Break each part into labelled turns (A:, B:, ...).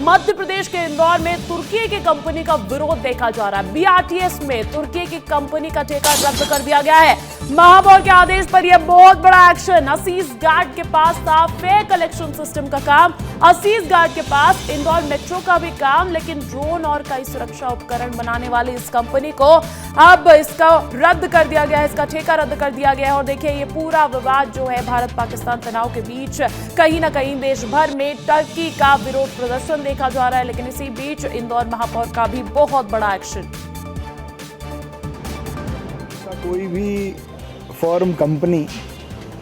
A: मध्य प्रदेश के इंदौर में तुर्की की कंपनी का विरोध देखा जा रहा है। बीआरटीएस में तुर्की की कंपनी का ठेका रद्द कर दिया गया है। महापौर के आदेश पर यह बहुत बड़ा एक्शन। असीस घाट के पास था फेयर कलेक्शन सिस्टम का काम, असीस घाट के पास इंदौर मेट्रो का भी काम, लेकिन ड्रोन और कई सुरक्षा उपकरण बनाने वाली इस कंपनी को अब इसका रद्द कर दिया गया है, इसका ठेका रद्द कर दिया गया है। और देखिए, ये पूरा विवाद जो है भारत पाकिस्तान तनाव के बीच कहीं ना कहीं देश भर में टर्की का विरोध प्रदर्शन देखा जा रहा है। लेकिन इसी बीच इंदौर महापौर का भी बहुत बड़ा एक्शन।
B: कोई भी फर्म कंपनी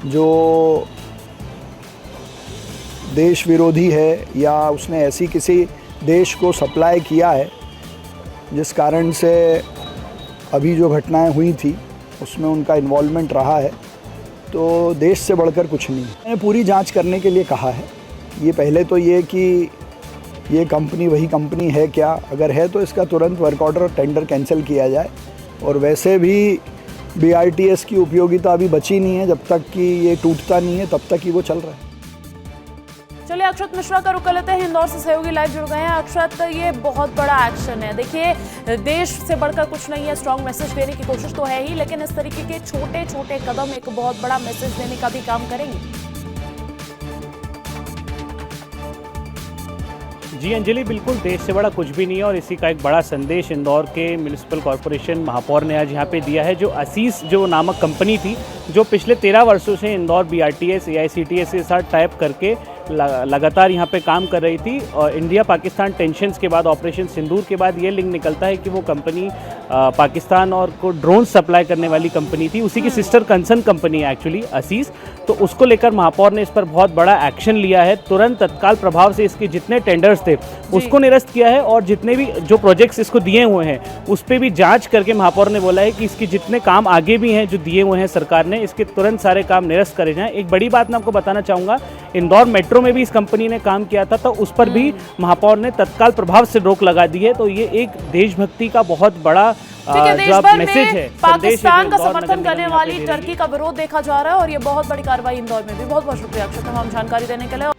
B: जो देश विरोधी है या उसने ऐसी किसी देश को सप्लाई किया है जिस कारण से अभी जो घटनाएं हुई थी उसमें उनका इन्वॉल्वमेंट रहा है, तो देश से बढ़कर कुछ नहीं। मैंने पूरी जांच करने के लिए कहा है। ये पहले तो ये कि ये कंपनी वही कंपनी है क्या, अगर है तो इसका तुरंत वर्क ऑर्डर और टेंडर कैंसिल किया जाए। और वैसे भी बीआरटीएस की उपयोगिता अभी बची नहीं है, जब तक कि ये टूटता नहीं है तब तक ही वो चल रहा है।
A: चलिए, अक्षत मिश्रा का रुख कर लेते हैं। इंदौर से सहयोगी लाइव जुड़ गए हैं। अक्षत, ये बहुत बड़ा एक्शन है। देखिए, देश से बढ़कर कुछ नहीं है, स्ट्रॉन्ग मैसेज देने की कोशिश तो है ही, लेकिन इस तरीके के छोटे छोटे कदम एक बहुत बड़ा मैसेज देने का भी काम करेंगे।
C: जी अंजलि, बिल्कुल देश से बड़ा कुछ भी नहीं है और इसी का एक बड़ा संदेश इंदौर के म्युनिसिपल कॉरपोरेशन महापौर ने आज यहाँ पे दिया है। जो असीस जो नामक कंपनी थी, जो पिछले 13 वर्षों से इंदौर बीआरटीएस एआईसीटीएस के साथ टाइप करके लगातार यहाँ पे काम कर रही थी, और इंडिया पाकिस्तान टेंशन्स के बाद, ऑपरेशन सिंदूर के बाद ये लिंक निकलता है कि वो कंपनी पाकिस्तान और को ड्रोन सप्लाई करने वाली कंपनी थी। उसी की सिस्टर कंसर्न कंपनी है एक्चुअली असीस। तो उसको लेकर महापौर ने इस पर बहुत बड़ा एक्शन लिया है। तुरंत तत्काल प्रभाव से इसके जितने टेंडर्स थे उसको निरस्त किया है, और जितने भी जो प्रोजेक्ट्स इसको दिए हुए हैं उस पर भी जाँच करके महापौर ने बोला है कि इसके जितने काम आगे भी हैं जो दिए हुए हैं सरकार ने, इसके तुरंत सारे काम निरस्त करे जाएँ। एक बड़ी बात मैं आपको बताना चाहूँगा, इंदौर मेट्रो में भी इस कंपनी ने काम किया था, तो उस पर भी महापौर ने तत्काल प्रभाव से रोक लगा दी है। तो ये एक देशभक्ति का बहुत बड़ा
A: देश भर में पाकिस्तान का समर्थन करने वाली टर्की का विरोध देखा जा रहा है, और ये बहुत बड़ी कार्रवाई इंदौर में भी। बहुत बहुत शुक्रिया अक्षत तमाम जानकारी देने के लिए।